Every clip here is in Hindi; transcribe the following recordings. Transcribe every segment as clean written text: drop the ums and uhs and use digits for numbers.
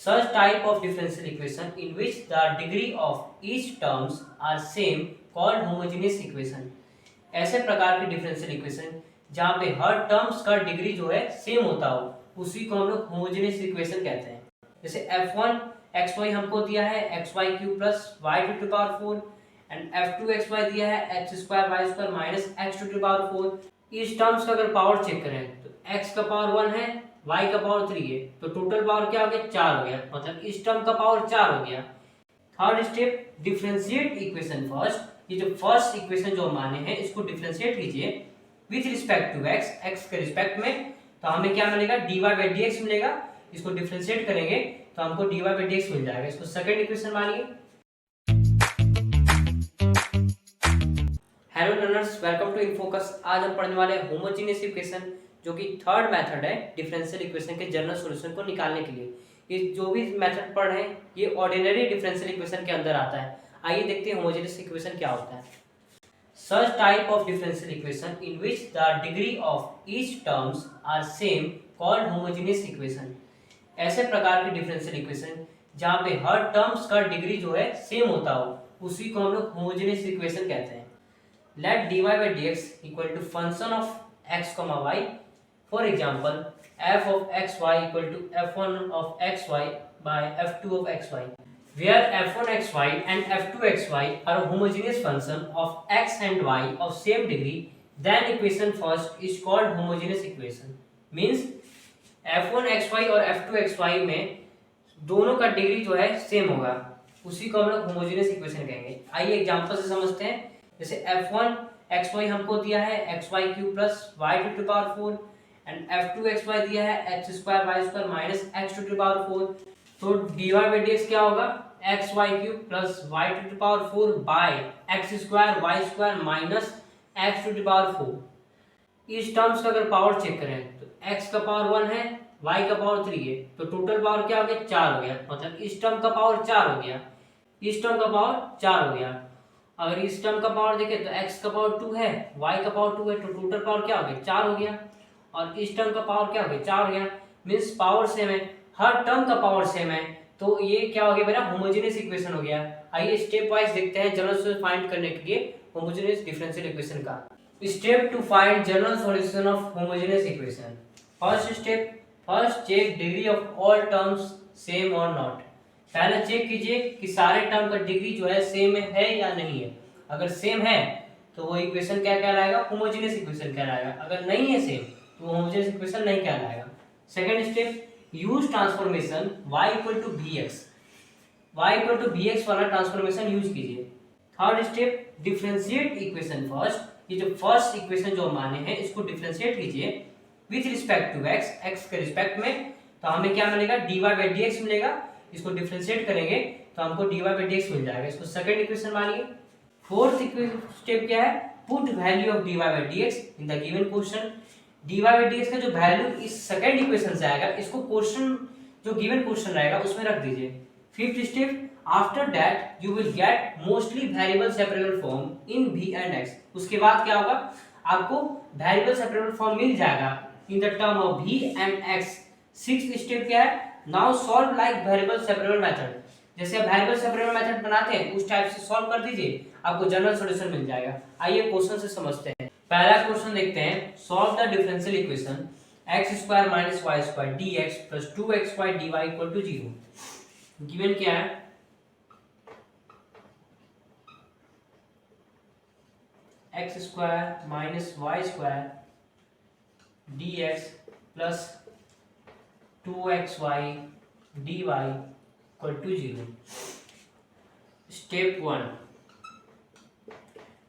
such type of differential equation in which the degree of each terms are same called homogeneous equation। ऐसे प्रकार के डिफरेंशियल इक्वेशन जहाँ पे हर टर्म्स का डिग्री जो है सेम होता हो उसी को हम लोग होमोजेनियस इक्वेशन कहते हैं। जैसे f1 xy हमको दिया है xy cube plus y to the power 4 and f2 xy दिया है x square y square minus x to the power 4। इस टर्म्स का अगर पावर चेक करें तो x का पावर 1 है y का पावर 3 है तो टोटल पावर क्या हो गया 4 हो गया, मतलब इस टर्म का पावर 4 हो गया। Third step differentiate equation first. ये जो फर्स्ट इक्वेशन जो माने हैं इसको डिफरेंशिएट कीजिए with respect to x, x के रिस्पेक्ट में, तो हमें क्या मिलेगा dy बाई dx मिलेगा। इसको डिफरेंशिएट करेंगे तो हमको dy बाई dx मिल जाएगा। इसको सेकंड इक्वेशन मानिए। Hello learners, welcome to in focus. आज हम पढ़ने वाले हैं होमोजेनियस इक्वेशन जो कि थर्ड मेथड है डिफरेंशियल इक्वेशन के जनरल सॉल्यूशन को निकालने के लिए। ये जो भी मेथड पढ़ रहे हैं ये ऑर्डिनरी डिफरेंशियल इक्वेशन के अंदर आता है। आइए देखते हैं होमोजेनियस इक्वेशन क्या होता है। Such type of differential equation in which the degree of each terms are same called homogeneous equation। ऐसे प्रकार के डिफरेंशियल इक्वेशन जहाँ पे हर टर्म्स का डिग्री जो है सेम होता हो उसी को हम लोग होमोजेनियस इक्वेशन कहते हैं। Let dy by dx equal to function of x, y। For example, f of xy equal to f1 of xy by f2 of xy, where f1xy and f2xy are homogeneous function of x and y of same degree, then equation first is called homogeneous equation। Means f1xy और f2xy में दोनों का डिग्री जो है सेम होगा उसी को हम लोग होमोजेनियस इक्वेशन कहेंगे। आइए एग्जांपल से समझते हैं। जैसे f1xy हमको दिया है xy cube plus y to the power 4 and f2xy दिया है x square y square minus x to the power 4। तो dy बाई dx क्या होगा xy cube plus y to the power 4 by x square y square minus x to the power 4। इस टर्म्स का अगर पावर चेक करें तो x का पावर 1 है y का पावर 3 है तो टोटल पावर क्या हो गया 4 हो गया, मतलब इस टर्म का पावर 4 हो गया, इस टर्म का पावर 4 हो गया। अगर इस टर्म का पावर देखें तो x का पावर 2 है y का पावर 2 है तो टोटल पावर क्या हो गया 4 हो गया, और इस टर्म का पावर क्या हो गया 4 हो गया। मीन्स पावर सेम है, हर टर्म का पावर सेम है, तो ये क्या हो गया मेरा होमोजेनियस इक्वेशन हो गया। आइए स्टेप वाइज देखते हैं जनरल सॉल्यूशन फाइंड करने के लिए होमोजेनियस डिफरेंशियल इक्वेशन का। Step two find general solution of homogeneous equation. First step, first check degree of all terms same और नॉट। पहले चेक कीजिए कि सारे टर्म का डिग्री जो है सेम है या नहीं है। अगर सेम है तो वो इक्वेशन क्या कहलाएगा होमोजेनियस इक्वेशन कहलाएगा, अगर नहीं है सेम तो होमोजेनियस इक्वेशन नहीं कहलाएगा। Second step, use transformation y equal to bx, y equal to bx वाला ट्रांसफॉर्मेशन यूज कीजिए। Third step, differentiate equation first. ये जो फर्स्ट इक्वेशन जो माने हैं इसको डिफरेंशिएट कीजिए with respect to x, x के रिस्पेक्ट में, तो हमें क्या मिलेगा dy बाई dx मिलेगा। इसको डिफरेंशिएट करेंगे तो हमको dy बाई dx मिल जाएगा। इसको सेकंड इक्वेशन मानिए। फोर्थ स्टेप क्या है, put value of dy by dx in the given question. dy by dx का जो वैल्यू इस सेकंड इक्वेशन से आएगा इसको क्वेश्चन जो गिवन क्वेश्चन रहेगा उसमें रख दीजिए। Fifth step, after that you will get mostly variable separable form in v and x। उसके बाद क्या होगा आपको वेरिएबल सेपरेबल फॉर्म मिल जाएगा in the term of v and x। Sixth step क्या है, now solve like variable separable method. जैसे आप वेरिएबल सेपरेबल मेथड बनाते हैं उस टाइप से सॉल्व कर दीजिए, आपको जनरल सॉल्यूशन मिल जाएगा। आइए क्वेश्चन से समझते हैं। पहला क्वेश्चन देखते हैं, solve the differential equation x square minus y square dx plus 2xy dy equal to 0। Given क्या है, x square minus y square dx plus 2xy dy equal to 0। Step 1,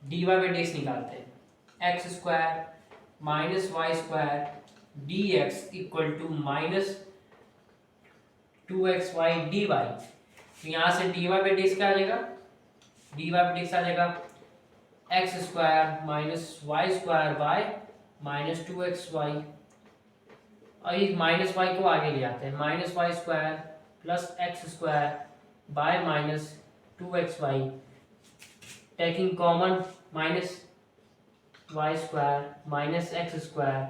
dy by dx निकालते हैं। x square minus y square dx equal to minus 2xy dy। तो यहाँ से dy बाई dx क्या आ जाएगा, dy बाई dx आ जाएगा x square minus y square by minus 2xy, और इस माइनस वाई को आगे ले आते हैं, minus y square plus x square by minus 2xy, taking common minus y square minus x square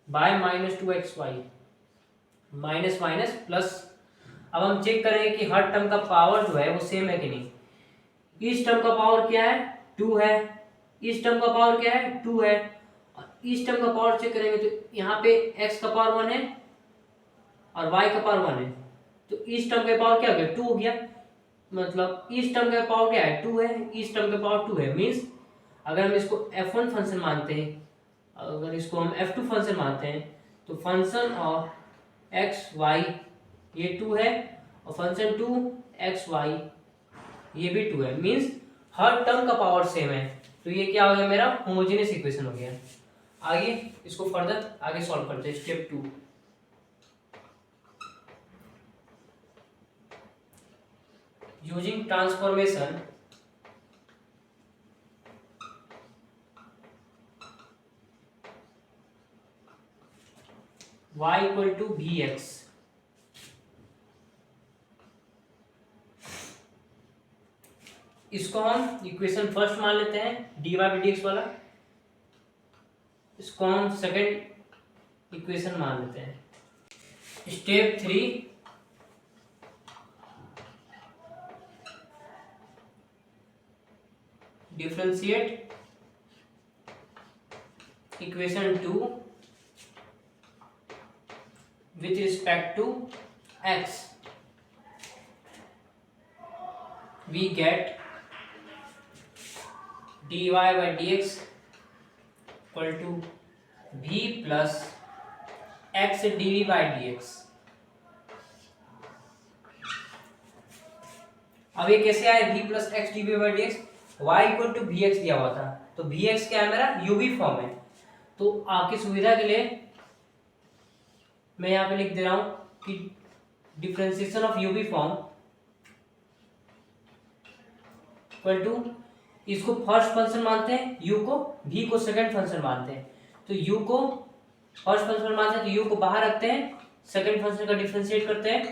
by minus 2xy, minus minus plus अब हम चेक करेंगे कि हर टर्म का पावर जो है वो सेम है कि नहीं। इस टर्म का पावर क्या है, 2 है। इस टर्म का पावर क्या है, 2 है। और इस टर्म का पावर चेक करेंगे तो यहाँ पे x का पावर 1 है और y का पावर 1 है, तो इस टर्म का पावर क्या हो गया, 2 हो गया। मतलब इस टर्म का पावर क्या है, 2 है, इस टर्म का पावर 2 है। मीन्स अगर हम इसको f1 फंक्शन मानते हैं, अगर इसको हम f2 फंक्शन मानते हैं, तो फंक्शन ऑफ एक्स वाई ये 2 है और फंक्शन 2 एक्स वाई ये भी 2 है। मीन्स हर टर्म का पावर सेम है। तो ये क्या हो गया, मेरा होमोजेनियस इक्वेशन हो गया। आगे इसको फर्दर आगे सॉल्व करते हैं। Step 2, using transformation y equal to v x. इसको हम इक्वेशन फर्स्ट मान लेते हैं डी वाई डी एक्स वाला, इसको हम सेकेंड इक्वेशन मान लेते हैं। Step 3, differentiate equation 2 with respect to x, we get dy by dx equal to v plus x dv by dx। अब ये कैसे आए v plus x dv by dx, y equal to v x दिया हुआ था, तो वी एक्स क्या है मेरा यूवी फॉर्म है। तो आपकी सुविधा के लिए मैं यहाँ पे लिख दे रहा हूं कि differentiation of u v form equal to, इसको फर्स्ट फंक्शन मानते हैं u को, v को सेकंड फंक्शन मानते हैं। तो u को फर्स्ट फंक्शन मानते हैं तो u को बाहर रखते हैं, सेकंड फंक्शन का डिफरेंशिएट करते हैं,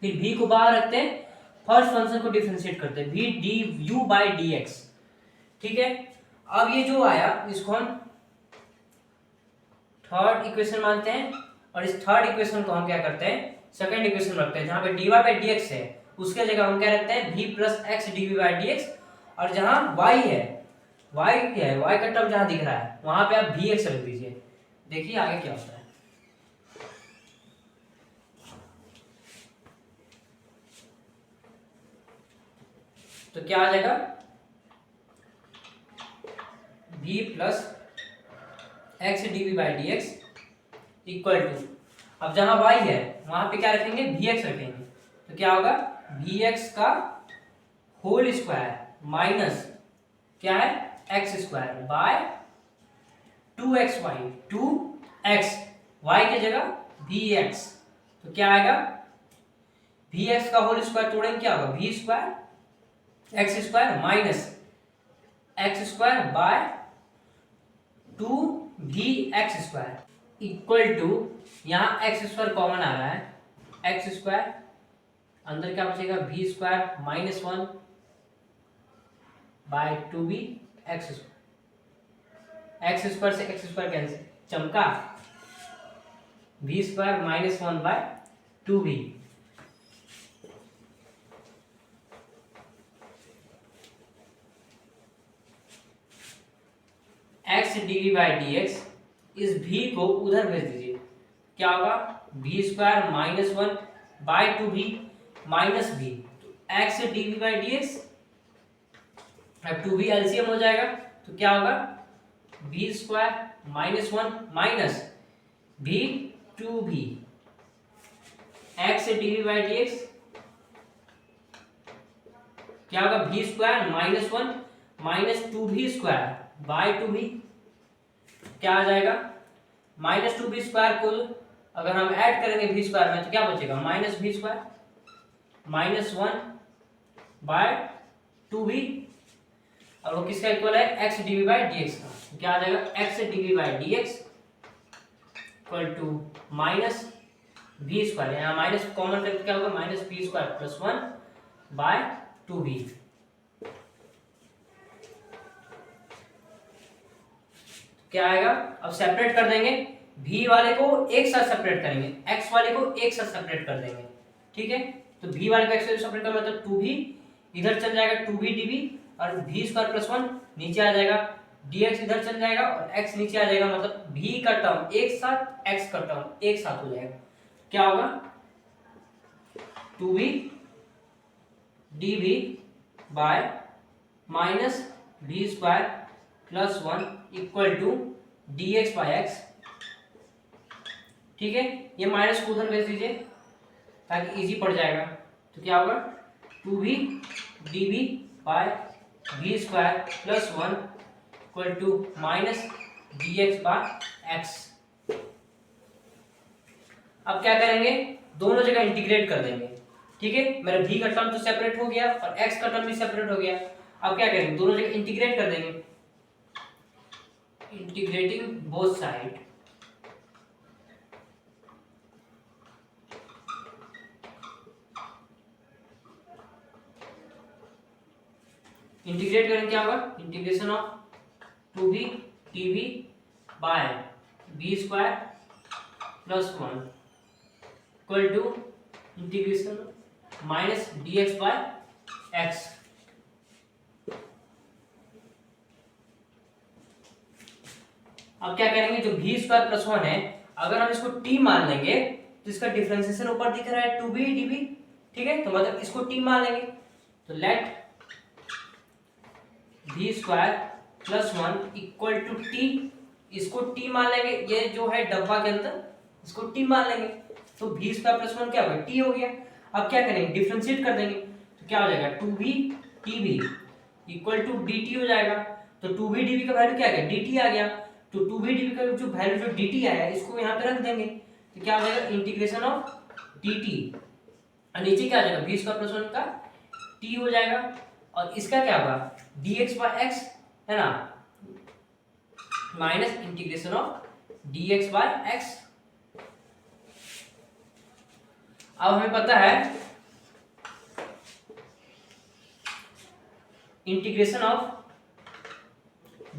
फिर v को बाहर रखते हैं, फर्स्ट फंक्शन को डिफरेंशिएट करते हैं, v D u by d x. ठीक है, अब ये जो आया इसको हम थर्ड इक्वेशन मानते हैं और इस थर्ड इक्वेशन को हम क्या करते हैं, सेकंड इक्वेशन रखते हैं। जहां पे dy बाई डी एक्स है उसके जगह हम क्या रखते हैं v plus x dv by d x, और जहां y है, y क्या है, y का टर्म जहां दिख रहा है वहां पे आप vx रख दीजिए। देखिए आगे क्या होता है। तो क्या आ जाएगा, v plus x dv by d x equal to, अब जहां y है वहां पे क्या रखेंगे, vx रखेंगे। तो क्या होगा, vx का होल स्क्वायर माइनस क्या है, x square bye 2xy, 2x y की जगह vx। तो क्या आएगा, vx का होल स्क्वायर तोड़ेंगे क्या होगा, v square x square minus x square by 2vx square equal to, यहाँ एक्स स्क्वायर कॉमन आ रहा है, एक्स स्क्वायर अंदर क्या बचेगा, v square minus 1 by 2v x square, x square से एक्स स्क्वायर कैंसिल, चमका, v square minus 1 by 2v। X dv by d x, इस v को उधर भेज दीजिए, क्या होगा, v square minus 1 by 2v minus v, तो x dv by d x, अब 2v एलसीएम हो जाएगा, तो क्या होगा, v square minus 1 minus v 2v x dv by d x, क्या होगा, v square minus 1 minus 2v square by 2v, क्या आ जाएगा, माइनस 2v स्क्वायर को अगर हम ऐड करेंगे v स्क्वायर में तो क्या बचेगा, minus v square minus 1 by 2v, और वो किसका इक्वल है, x dv by d x का। क्या आ जाएगा, x dv by d x equal to minus v square, यहाँ माइनस कॉमन करके क्या होगा, minus v square plus 1 by 2v। क्या आएगा, अब सेपरेट कर देंगे, v वाले को एक साथ सेपरेट करेंगे, x वाले को एक साथ सेपरेट कर देंगे। ठीक है। तो v वाले को x से सेपरेट करना मतलब 2v इधर चल जाएगा 2v dv और v स्क्वायर प्लस 1 नीचे आ जाएगा, dx इधर चल जाएगा और x नीचे आ जाएगा, मतलब v का टर्म एक साथ x का टर्म एक साथ हो जाएगा। क्या होगा 2v dv by minus v square plus 1 equal to dx by x। ठीक है, ये माइनस को उधर भेज दीजिए ताकि इजी पड़ जाएगा। तो क्या होगा 2v dv by v square plus 1 equal to minus dx by x। अब क्या करेंगे, दोनों जगह इंटीग्रेट कर देंगे। ठीक है, मेरा v का टर्म तो सेपरेट हो गया और x का टर्म भी सेपरेट हो गया। अब क्या करेंगे, दोनों जगह इंटीग्रेट कर देंगे, इंटीग्रेटिंग बोथ साइड। इंटीग्रेट करेंगे क्या होगा, integration of 2v dv by v square plus 1 equal to integration minus dx by x। अब क्या करेंगे, जो v स्क्वायर प्लस 1 है अगर हम इसको t मान लेंगे तो इसका डिफरेंशिएशन ऊपर दिख रहा है 2v dv। ठीक है, तो मतलब इसको t मान लेंगे, तो let v square plus 1 equal to t, इसको t मान लेंगे, ये जो है डब्बा के अंदर इसको t मान लेंगे, तो v स्क्वायर प्लस 1 क्या होगा t हो गया। अब क्या करेंगे, डिफरेंशिएट कर देंगे, तो क्या हो जाएगा 2v dv equal to dt हो जाएगा। तो 2v dv का वैल्यू क्या आ गया dt आ गया, तो 2v dv का जो वैल्यू जो dt आया इसको यहाँ पे रख देंगे, तो क्या हो जाएगा इंटीग्रेशन ऑफ dt और नीचे क्या आ जाएगा v स्क्वायर प्लस 1 का t हो जाएगा और इसका क्या होगा dx बाय x है ना, minus integration of dx by x। अब हमें पता है integration of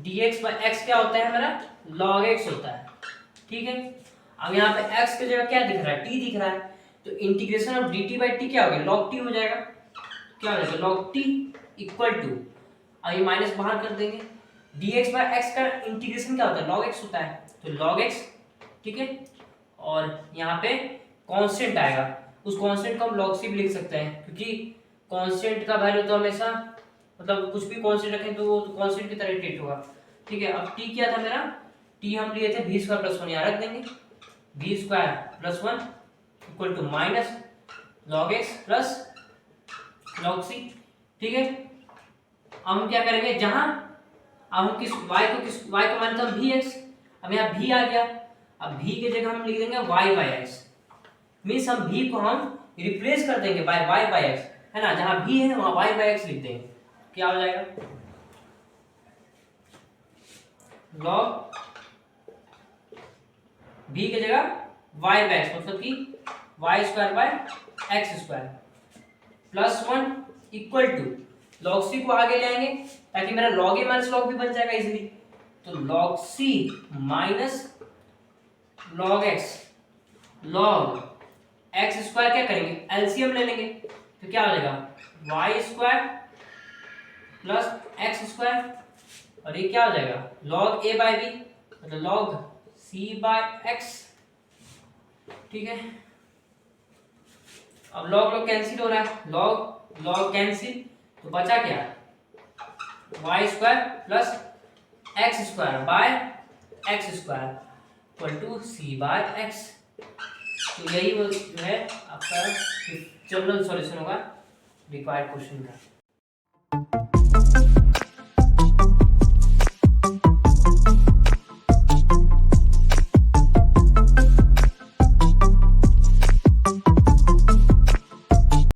dx by x क्या होता है, मेरा log x होता है। ठीक है, अब यहाँ पे x की जगह क्या दिख रहा है t दिख रहा है, तो integration of dt by t क्या हो गया log t हो जाएगा। क्या हो जाएगा log t इक्वल टू, अब ये माइनस बाहर कर देंगे, dx बाय x का इंटीग्रेशन क्या होता है log x होता है, तो log x। ठीक है, और यहाँ पे कांस्टेंट आएगा, उस कांस्टेंट को हम log से भी लिख सकते हैं क्योंकि कांस्टेंट का वैल्यू तो हमेशा मतलब कुछ भी कांस्टेंट रखें तो वो कांस्टेंट की तरह ट्रीट होगा। ठीक है, अब t क्या था मेरा, t हम लिए थे v स्क्वायर प्लस 1, यहाँ रख देंगे v square plus 1 equal to minus log x plus log c। ठीक है, अब हम क्या करेंगे, जहां अब हम किस y को मानते हैं vx, अब यहाँ v आ गया, अब v की जगह हम लिख देंगे y बाय x, मीन्स हम v को हम रिप्लेस कर देंगे बाय y बाय x, है ना, जहां v है वहां y बाय x लिख देंगे। क्या हो जाएगा log v की जगह y बाय x, मतलब कि y square by x square plus 1 equal to log c को आगे ले आएंगे ताकि मेरा log a minus log b बन जाएगा इजीली, तो log c minus log x log x square क्या करेंगे एलसीएम ले लेंगे, तो क्या हो जाएगा y square plus x square और ये क्या हो जाएगा log a बाय b मतलब log c बाय x। ठीक है, अब log कैंसिल हो रहा है, log कैंसिल, तो बचा क्या y square plus x square by x square equal to c by x। तो यही वो जो है आपका जनरल सॉल्यूशन होगा रिक्वायर्ड क्वेश्चन का।